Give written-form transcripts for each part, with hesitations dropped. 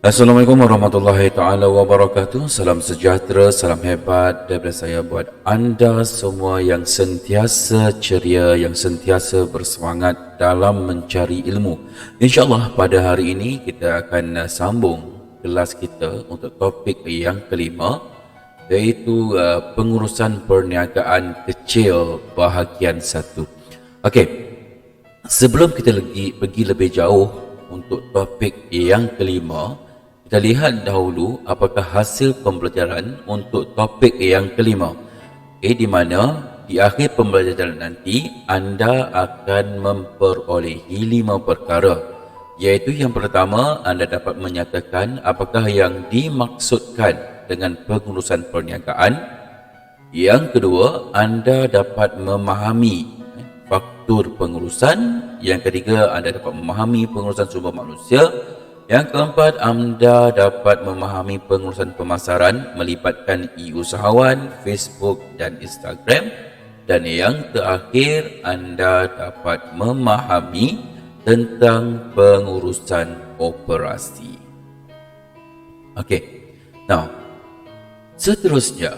Assalamualaikum warahmatullahi taala wabarakatuh. Salam sejahtera, salam hebat daripada saya buat anda semua yang sentiasa ceria, yang sentiasa bersemangat dalam mencari ilmu. InsyaAllah pada hari ini kita akan sambung kelas kita untuk topik yang kelima, iaitu pengurusan perniagaan kecil bahagian 1. Okey, sebelum kita pergi lebih jauh untuk topik yang kelima, kita lihat dahulu apakah hasil pembelajaran untuk topik yang kelima. Di mana di akhir pembelajaran nanti anda akan memperolehi 5 perkara. Iaitu yang pertama, anda dapat menyatakan apakah yang dimaksudkan dengan pengurusan perniagaan. Yang kedua, anda dapat memahami faktor pengurusan. Yang ketiga, anda dapat memahami pengurusan sumber manusia. Yang keempat, anda dapat memahami pengurusan pemasaran melibatkan e-usahawan, Facebook dan Instagram. Dan yang terakhir, anda dapat memahami tentang pengurusan operasi. Okey. Now, seterusnya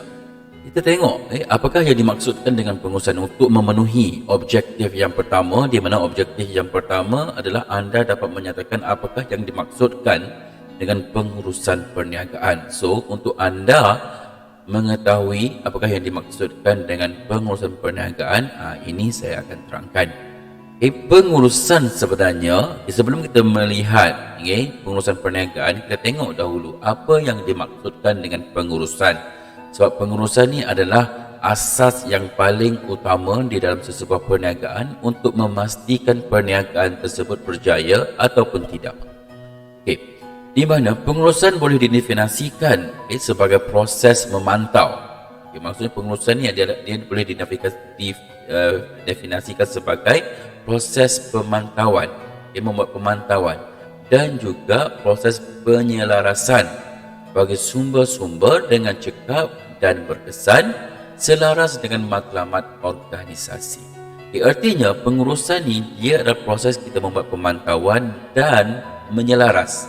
kita tengok apakah yang dimaksudkan dengan pengurusan untuk memenuhi objektif yang pertama, di mana objektif yang pertama adalah anda dapat menyatakan apakah yang dimaksudkan dengan pengurusan perniagaan. So, untuk anda mengetahui apakah yang dimaksudkan dengan pengurusan perniagaan, ini saya akan terangkan. Pengurusan sebenarnya, sebelum kita melihat pengurusan perniagaan, kita tengok dahulu apa yang dimaksudkan dengan pengurusan. Sebab pengurusan ni adalah asas yang paling utama di dalam sesebuah perniagaan untuk memastikan perniagaan tersebut berjaya ataupun tidak. Okey, di mana pengurusan boleh didefinisikan sebagai proses memantau. Maksudnya pengurusan ni dia boleh didefinisikan sebagai proses pemantauan, membuat pemantauan dan juga proses penyelarasan bagi sumber-sumber dengan cekap dan berkesan selaras dengan matlamat organisasi. Artinya pengurusan ni dia adalah proses kita membuat pemantauan dan menyelaras.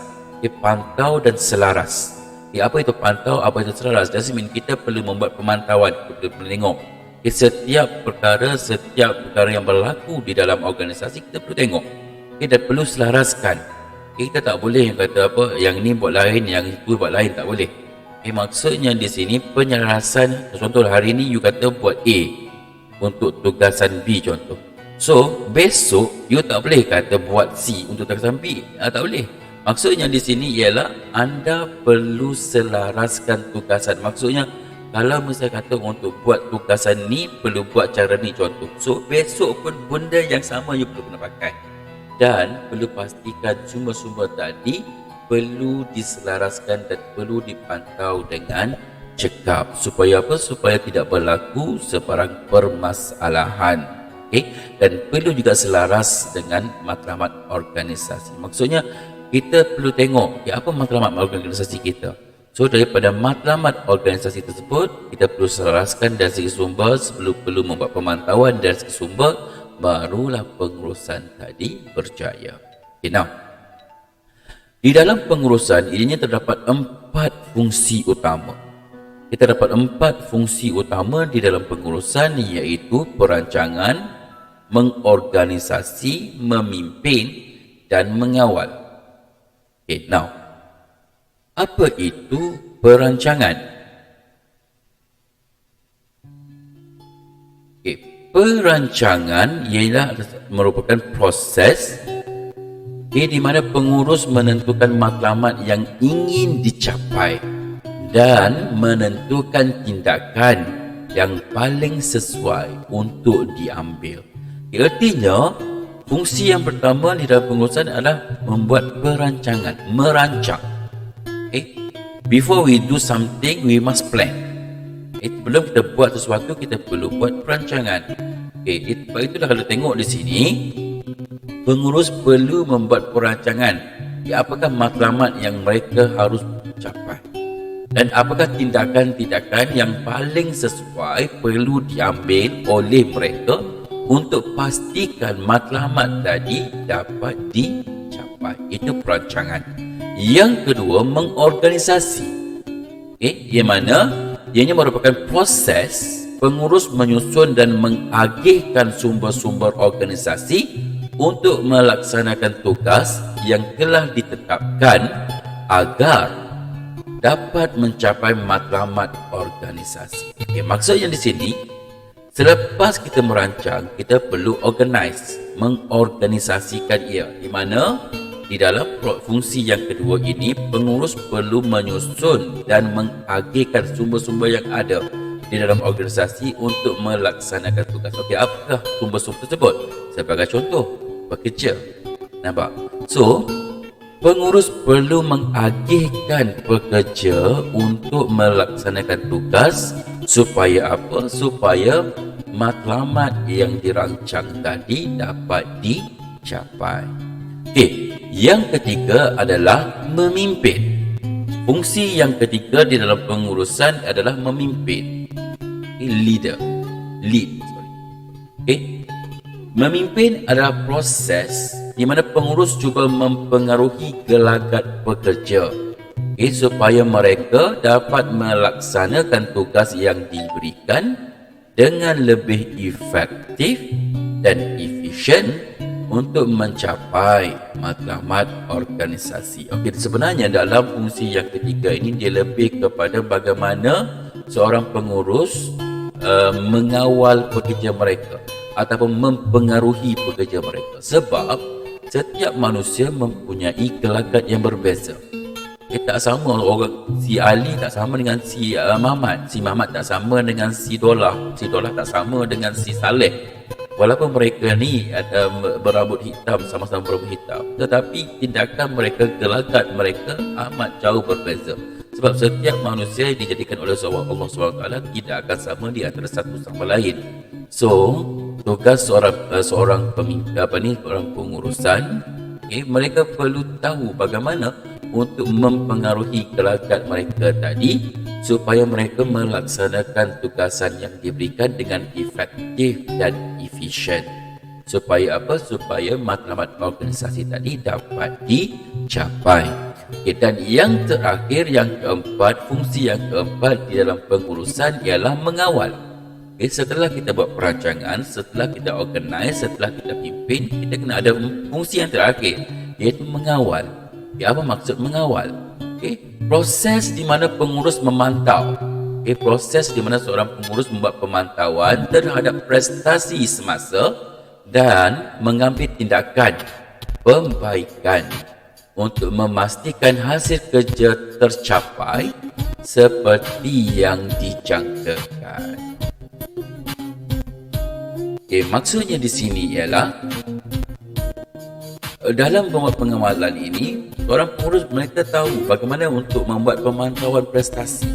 Pantau dan selaras. Apa itu pantau, apa itu selaras? Doesn't mean kita perlu membuat pemantauan, kita perlu tengok setiap perkara yang berlaku di dalam organisasi, kita perlu tengok. Kita perlu selaraskan. Kita tak boleh kata apa, yang ni buat lain, yang itu buat lain, tak boleh. Maksudnya di sini penyelarasan. Contoh hari ni you kata buat A untuk tugasan B contoh. So besok you tak boleh kata buat C untuk tugasan B. Tak boleh. Maksudnya di sini ialah anda perlu selaraskan tugasan. Maksudnya kalau misalnya kata untuk buat tugasan ni perlu buat cara ni contoh. So besok pun benda yang sama you perlu kena pakai. Dan perlu pastikan sumber-sumber tadi perlu diselaraskan dan perlu dipantau dengan cekap. Supaya apa? Supaya tidak berlaku sebarang permasalahan. Dan perlu juga selaras dengan matlamat organisasi. Maksudnya kita perlu tengok apa matlamat organisasi kita. So daripada matlamat organisasi tersebut, kita perlu selaraskan dari segi sumber. Sebelum perlu membuat pemantauan dari segi sumber, barulah pengurusan tadi berjaya. Now, di dalam pengurusan ini terdapat 4 fungsi utama. Kita dapat 4 fungsi utama di dalam pengurusan, iaitu perancangan, mengorganisasi, memimpin dan mengawal. Now, apa itu perancangan? Perancangan ialah merupakan proses di mana pengurus menentukan matlamat yang ingin dicapai dan menentukan tindakan yang paling sesuai untuk diambil. Artinya, fungsi yang pertama di dalam pengurusan adalah membuat perancangan, merancang. Before we do something, we must plan. Sebelum kita buat sesuatu, kita perlu buat perancangan. Sebab itulah kalau tengok di sini, pengurus perlu membuat perancangan. Apakah matlamat yang mereka harus capai? Dan apakah tindakan-tindakan yang paling sesuai perlu diambil oleh mereka untuk pastikan matlamat tadi dapat dicapai. Itu perancangan. Yang kedua, mengorganisasi. Yang mana ianya merupakan proses pengurus menyusun dan mengagihkan sumber-sumber organisasi untuk melaksanakan tugas yang telah ditetapkan agar dapat mencapai matlamat organisasi. Maksudnya di sini, selepas kita merancang, kita perlu mengorganisasikan ia, di mana di dalam fungsi yang kedua ini, pengurus perlu menyusun dan mengagihkan sumber-sumber yang ada di dalam organisasi untuk melaksanakan tugas. Apakah sumber-sumber tersebut? Sebagai contoh, pekerja. Nampak? So, pengurus perlu mengagihkan pekerja untuk melaksanakan tugas supaya apa? Supaya matlamat yang dirancang tadi dapat dicapai. Yang ketiga adalah memimpin. Fungsi yang ketiga di dalam pengurusan adalah memimpin. Lead. Memimpin adalah proses di mana pengurus cuba mempengaruhi gelagat pekerja supaya mereka dapat melaksanakan tugas yang diberikan dengan lebih efektif dan efisien untuk mencapai matlamat organisasi. Sebenarnya dalam fungsi yang ketiga ini, dia lebih kepada bagaimana seorang pengurus mengawal pekerja mereka ataupun mempengaruhi pekerja mereka. Sebab setiap manusia mempunyai gelagat yang berbeza. Tak sama orang, si Ali tak sama dengan si Mamat, si Mamat tak sama dengan si Dolah tak sama dengan si Saleh. Walaupun mereka ni ada berambut hitam, sama-sama berambut hitam, tetapi tindakan mereka, gelagat mereka amat jauh berbeza. Sebab setiap manusia dijadikan oleh Allah SWT tidak akan sama di antara satu sama lain. So, tugas seorang pengurusan, mereka perlu tahu bagaimana untuk mempengaruhi gelagat mereka tadi supaya mereka melaksanakan tugasan yang diberikan dengan efektif dan efisien. Supaya apa? Supaya matlamat organisasi tadi dapat dicapai. Dan yang terakhir, yang keempat, fungsi yang keempat di dalam pengurusan ialah mengawal. Setelah kita buat perancangan, setelah kita organize, setelah kita pimpin, kita kena ada fungsi yang terakhir, iaitu mengawal. Apa maksud mengawal? Proses di mana pengurus memantau. Proses di mana seorang pengurus membuat pemantauan terhadap prestasi semasa dan mengambil tindakan pembaikan untuk memastikan hasil kerja tercapai seperti yang dijangkakan. Maksudnya di sini ialah dalam membuat pengawalan ini, seorang pengurus mereka tahu bagaimana untuk membuat pemantauan prestasi.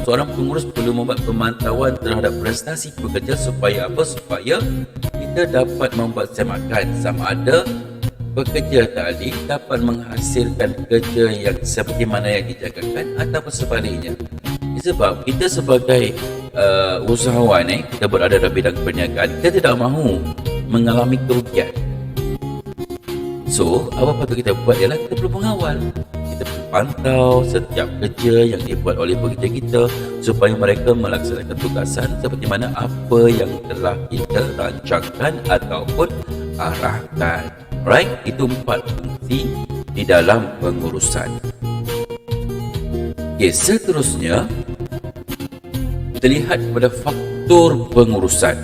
Seorang pengurus perlu membuat pemantauan terhadap prestasi pekerja supaya apa? Supaya kita dapat membuat semakan sama ada pekerja tadi dapat menghasilkan kerja yang seperti mana yang dijangkakan ataupun sebaliknya. Sebab kita sebagai usahawan, kita berada dalam bidang perniagaan, kita tidak mahu mengalami kerugian. So, apa patut kita buat ialah kita perlu mengawal. Kita perlu pantau setiap kerja yang dibuat oleh pekerja kita supaya mereka melaksanakan tugasan seperti mana apa yang telah kita rancangkan ataupun arahkan. Alright, itu 4 fungsi di dalam pengurusan. Seterusnya kita lihat kepada faktor pengurusan.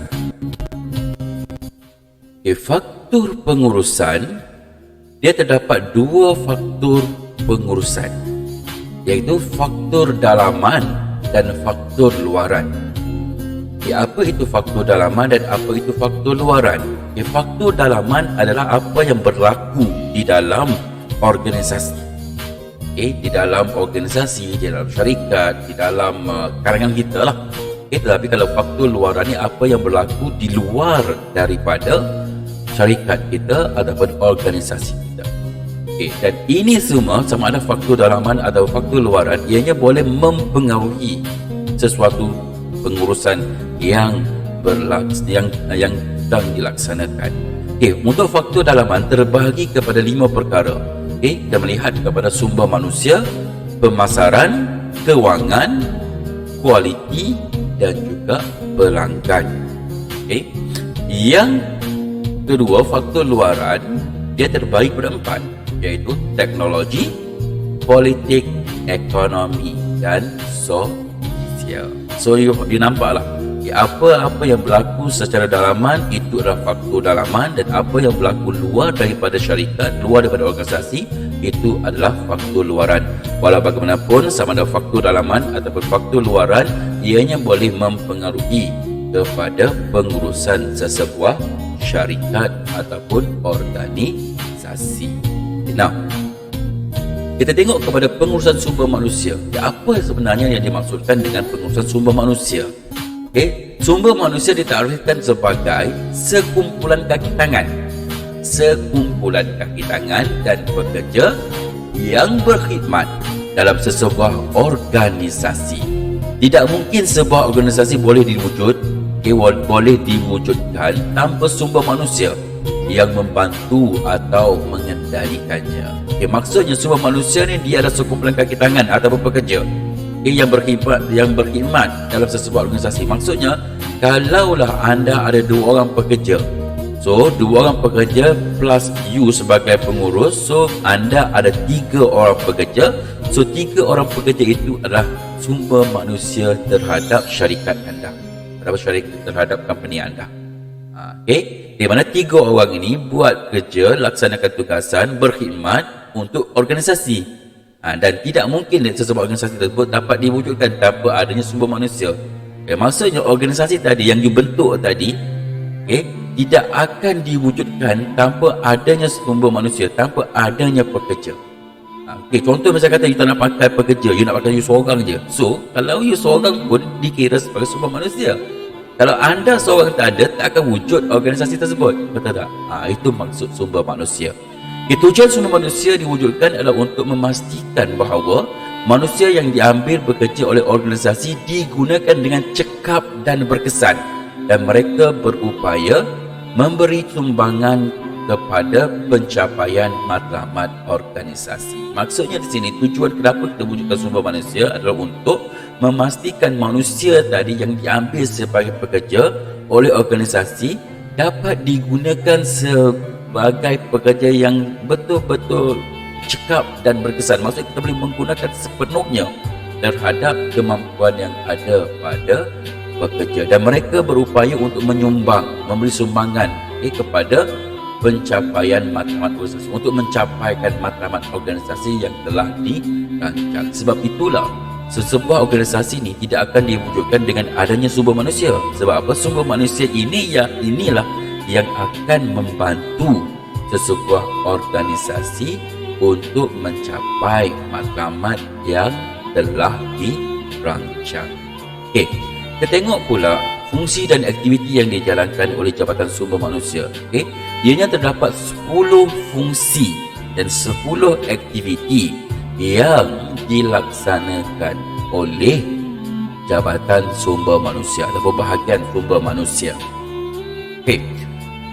Faktor pengurusan, dia terdapat 2 faktor pengurusan, iaitu faktor dalaman dan faktor luaran. Apa itu faktor dalaman dan apa itu faktor luaran? Faktor dalaman adalah apa yang berlaku di dalam organisasi. Di dalam organisasi, di dalam syarikat, di dalam karangan kita lah. Tetapi kalau faktor luaran ni apa yang berlaku di luar daripada syarikat kita ataupun organisasi kita. Dan ini semua, sama ada faktor dalaman atau faktor luaran, ianya boleh mempengaruhi sesuatu pengurusan yang sedang dilaksanakan. Untuk faktor dalaman terbahagi kepada 5 perkara. Kita melihat kepada sumber manusia, pemasaran, kewangan, kualiti dan juga pelanggan. Yang kedua, faktor luaran, dia terbagi pada 4, iaitu teknologi, politik, ekonomi dan sosial. So dia nampaklah apa yang berlaku secara dalaman itu adalah faktor dalaman, dan apa yang berlaku luar daripada syarikat, luar daripada organisasi, itu adalah faktor luaran. Walau bagaimanapun, sama ada faktor dalaman ataupun faktor luaran, ianya boleh mempengaruhi kepada pengurusan sesebuah syarikat ataupun organisasi. Nah, kita tengok kepada pengurusan sumber manusia. Apa sebenarnya yang dimaksudkan dengan pengurusan sumber manusia? Sumber manusia ditarifkan sebagai sekumpulan kaki tangan dan pekerja yang berkhidmat dalam sesebuah organisasi. Tidak mungkin sebuah organisasi boleh diwujudkan tanpa sumber manusia yang membantu atau mengendalikannya. Maksudnya sumber manusia ni dia adalah sekumpulan kaki tangan ataupun pekerja yang berkhidmat dalam sesebuah organisasi. Maksudnya, kalaulah anda ada 2 orang pekerja, so 2 orang pekerja plus you sebagai pengurus, so anda ada 3 orang pekerja. So 3 orang pekerja itu adalah sumber manusia terhadap syarikat anda, terhadap company anda. Di mana 3 orang ini buat kerja, laksanakan tugasan, berkhidmat untuk organisasi. Dan tidak mungkin sesebuah organisasi tersebut dapat diwujudkan tanpa adanya sumber manusia. Maksudnya organisasi tadi yang dibentuk tadi tidak akan diwujudkan tanpa adanya sumber manusia, tanpa adanya pekerja. Contoh misalnya kata you tak nak pakai pekerja, you nak pakai you seorang je. So kalau you seorang pun dikira sebagai sumber manusia. Kalau anda seorang tak ada, tak akan wujud organisasi tersebut. Betul tak? Itu maksud sumber manusia. Tujuan sumber manusia diwujudkan adalah untuk memastikan bahawa manusia yang diambil bekerja oleh organisasi digunakan dengan cekap dan berkesan, dan mereka berupaya memberi sumbangan kepada pencapaian matlamat organisasi. Maksudnya di sini tujuan kenapa kita wujudkan sumber manusia adalah untuk memastikan manusia tadi yang diambil sebagai pekerja oleh organisasi dapat digunakan sebagai pekerja yang betul-betul cekap dan berkesan. Maksudnya kita boleh menggunakan sepenuhnya terhadap kemampuan yang ada pada pekerja, dan mereka berupaya untuk memberi sumbangan kepada pencapaian matlamat organisasi, untuk mencapaikan matlamat organisasi yang telah dirancang. Sebab itulah sesebuah organisasi ini tidak akan diwujudkan dengan adanya sumber manusia. Sebab apa? Sumber manusia inilah yang akan membantu sesebuah organisasi untuk mencapai matlamat yang telah dirancang. Kita tengok pula fungsi dan aktiviti yang dijalankan oleh Jabatan Sumber Manusia. Ianya terdapat 10 fungsi dan 10 aktiviti yang dilaksanakan oleh Jabatan Sumber Manusia atau bahagian sumber manusia.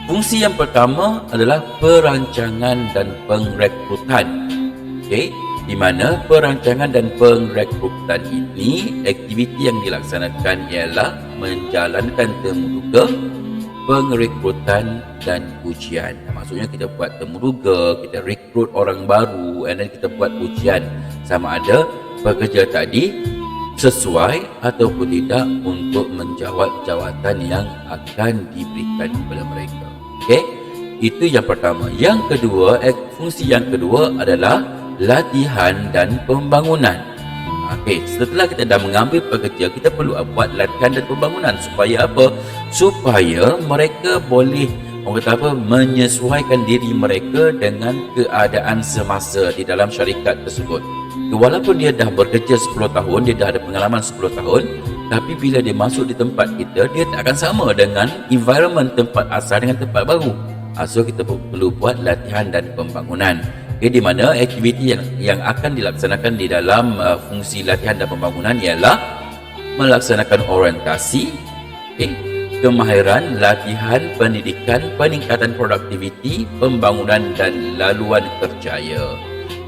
Fungsi yang pertama adalah perancangan dan pengrekrutan. Di mana perancangan dan pengrekrutan ini, aktiviti yang dilaksanakan ialah menjalankan temuruga, pengrekrutan dan ujian. Maksudnya kita buat temuruga, kita rekrut orang baru, dan kita buat ujian sama ada pekerja tadi sesuai ataupun tidak untuk menjawab jawatan yang akan diberikan kepada mereka. Itu yang pertama. Yang kedua, fungsi yang kedua adalah latihan dan pembangunan. Setelah kita dah mengambil pekerja, kita perlu buat latihan dan pembangunan. Supaya apa? Supaya mereka boleh menyesuaikan diri mereka dengan keadaan semasa di dalam syarikat tersebut. Walaupun dia dah bekerja 10 tahun, dia dah ada pengalaman 10 tahun, tapi bila dia masuk di tempat kita, dia tak akan sama dengan environment tempat asal dengan tempat baru. So kita perlu buat latihan dan pembangunan. Di mana aktiviti yang akan dilaksanakan di dalam fungsi latihan dan pembangunan ialah melaksanakan orientasi, kemahiran, latihan, pendidikan, peningkatan produktiviti, pembangunan dan laluan kerjaya.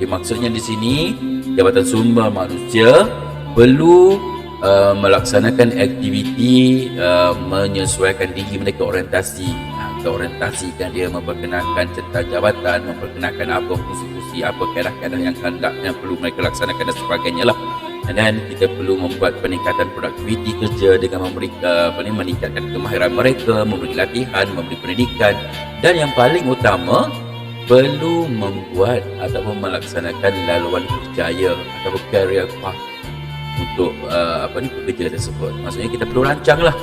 Maksudnya di sini Jabatan Sumber Manusia perlu melaksanakan aktiviti menyesuaikan diri mereka orientasikan dia, memperkenalkan tentang jabatan, memperkenalkan apa fungsi-fungsi, apa kaedah-kaedah yang perlu mereka laksanakan dan sebagainya lah. Dan kita perlu membuat peningkatan produktiviti kerja dengan meningkatkan kemahiran mereka, memberi latihan, memberi pendidikan, dan yang paling utama perlu membuat ataupun melaksanakan laluan kerjaya ataupun career path untuk pekerja tersebut. Maksudnya kita perlu rancang lah,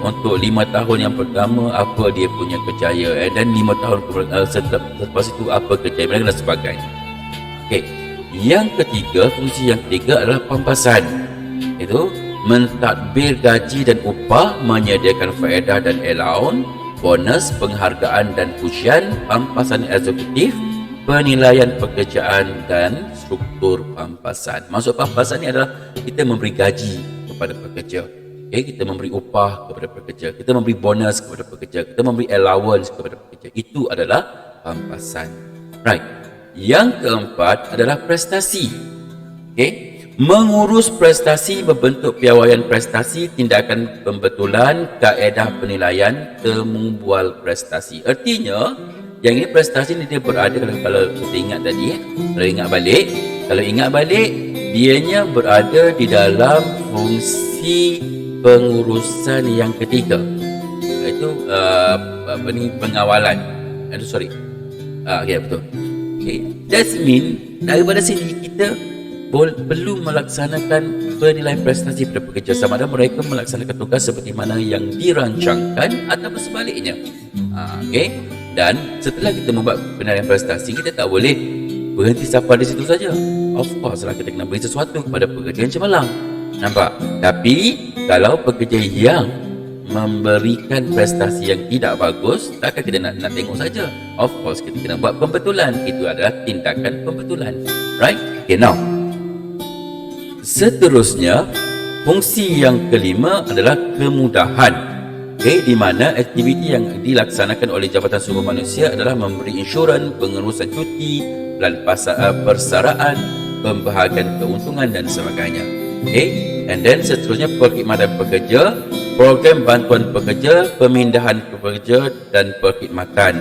untuk 5 tahun yang pertama apa dia punya kerjaya, dan 5 tahun selepas itu apa kerjaya mereka dan sebagainya. Yang ketiga, fungsi yang ketiga adalah pampasan, iaitu mentadbir gaji dan upah, menyediakan faedah dan allowance, bonus, penghargaan dan pujian, pampasan eksekutif, penilaian pekerjaan dan struktur pampasan. Maksud pampasan ni adalah kita memberi gaji kepada pekerja, kita memberi upah kepada pekerja, kita memberi bonus kepada pekerja, kita memberi allowance kepada pekerja. Itu adalah pampasan. Right. Yang keempat adalah prestasi. Mengurus prestasi berbentuk piawaian prestasi, tindakan pembetulan, kaedah penilaian, temu bual prestasi. Artinya, yang ini prestasi ni dia berada, kalau kita ingat tadi, kalau ingat balik, dianya berada di dalam fungsi pengurusan yang ketiga, iaitu pengawalan. Betul. That mean daripada sini kita perlu melaksanakan penilaian prestasi pada pekerja, sama ada mereka melaksanakan tugas seperti mana yang dirancangkan atau sebaliknya. Dan setelah kita membuat penilaian prestasi, kita tak boleh berhenti sampai di situ saja. Of course lah, kita kena beri sesuatu kepada pekerja yang cemerlang. Nampak? Tapi kalau pekerja yang memberikan prestasi yang tidak bagus, takkan kita nak tengok saja. Of course kita kena buat pembetulan. Itu adalah tindakan pembetulan. Right? Now seterusnya, fungsi yang kelima adalah kemudahan. Di mana aktiviti yang dilaksanakan oleh Jabatan Sumber Manusia adalah memberi insurans, pengurusan cuti, plan persaraan, pembahagian keuntungan dan sebagainya. And then seterusnya, perkhidmatan pekerja, program bantuan pekerja, pemindahan pekerja dan perkhidmatan.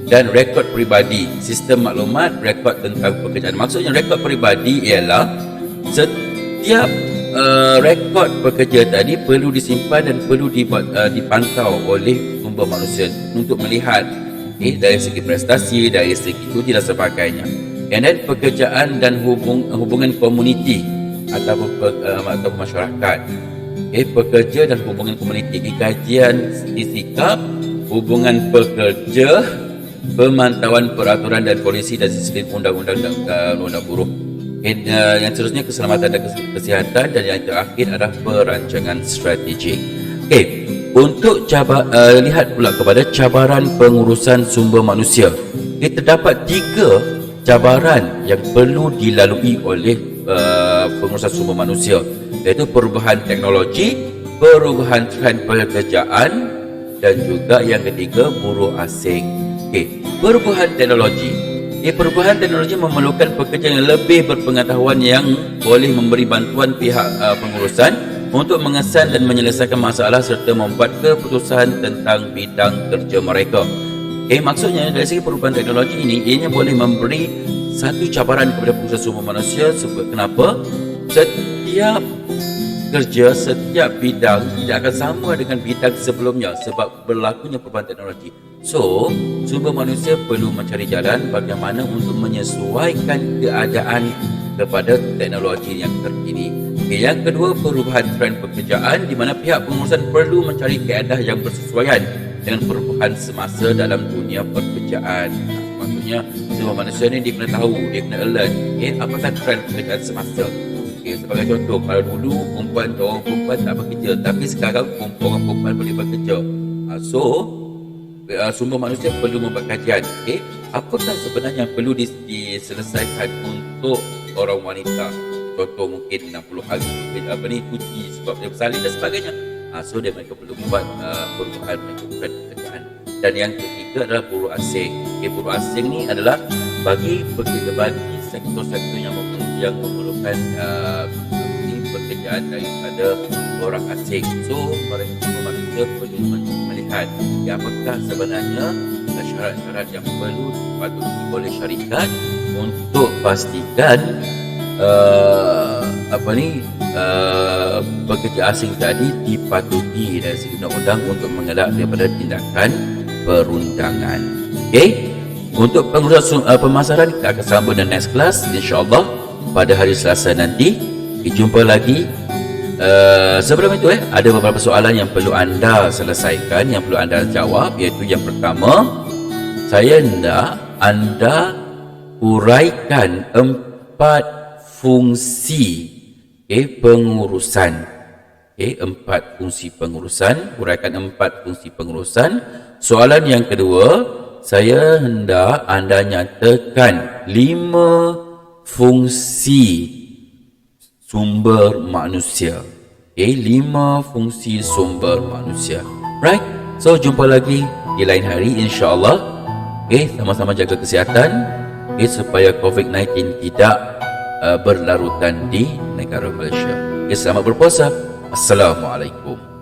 Dan rekod peribadi, sistem maklumat, rekod tentang pekerjaan. Maksudnya rekod peribadi ialah setiap rekod pekerja tadi perlu disimpan dan perlu dipantau oleh sumber manusia untuk melihat dari segi prestasi, dari segi cuti dan sebagainya. And then pekerjaan dan hubungan komuniti atau masyarakat. Pekerja dan hubungan komuniti, kajian sikap, hubungan pekerja, pemantauan peraturan dan polisi dan sistem undang-undang dan undang buruh. Yang seterusnya keselamatan dan kesihatan, dan yang terakhir adalah perancangan strategik. Untuk lihat pula kepada cabaran pengurusan sumber manusia. Terdapat 3 cabaran yang perlu dilalui oleh pengurusan sumber manusia, iaitu perubahan teknologi, perubahan trend pekerjaan, dan juga yang ketiga, buruh asing. Perubahan teknologi. Perubahan teknologi memerlukan pekerja yang lebih berpengetahuan yang boleh memberi bantuan pihak pengurusan untuk mengesan dan menyelesaikan masalah serta membuat keputusan tentang bidang kerja mereka. Maksudnya dari segi perubahan teknologi ini, ianya boleh memberi satu cabaran kepada pengurusan sumber manusia. Sebab kenapa? Setiap kerja, setiap bidang tidak akan sama dengan bidang sebelumnya sebab berlakunya perubahan teknologi. So, sumber manusia perlu mencari jalan bagaimana untuk menyesuaikan keadaan kepada teknologi yang terkini. Yang kedua, perubahan trend pekerjaan, di mana pihak pengurusan perlu mencari kaedah yang bersesuaian dengan perubahan semasa dalam dunia pekerjaan. Maksudnya, sumber manusia ni dia kena tahu, dia kena alert. Apakah trend pekerjaan semasa? Sebagai contoh, kalau dulu orang perempuan tak bekerja, tapi sekarang orang perempuan boleh bekerja. So, sumber manusia perlu membuat kajian. Apakah sebenarnya yang perlu diselesaikan untuk orang wanita? Contoh mungkin 60 hari cuti sebab dia bersalin dan sebagainya. So mereka perlu membuat perubahan pekerjaan. Dan yang ketiga adalah buruh asing. Buruh asing ni adalah bagi sektor-sektor yang memerlukan pekerjaan daripada orang asing. So mereka perlu melihat apakah sebenarnya syarat-syarat yang perlu dipatuhi oleh syarikat untuk pastikan pekerja asing tadi dipatuhi dari segi undang-undang untuk mengelak daripada tindakan perundangan. Okey, untuk pengurusan pemasaran kita akan sambung the next class insya-Allah pada hari Selasa nanti. Jumpa lagi. Sebelum itu ada beberapa soalan yang perlu anda selesaikan, yang perlu anda jawab, iaitu yang pertama, saya hendak anda uraikan 4 fungsi pengurusan. 4 fungsi pengurusan, uraikan 4 fungsi pengurusan. Soalan yang kedua, saya hendak anda nyatakan 5 fungsi sumber manusia. 5 fungsi sumber manusia. Right? So jumpa lagi di lain hari insya-Allah. Sama-sama jaga kesihatan supaya COVID-19 tidak berlarutan di negara Malaysia. Selamat berpuasa. Assalamualaikum.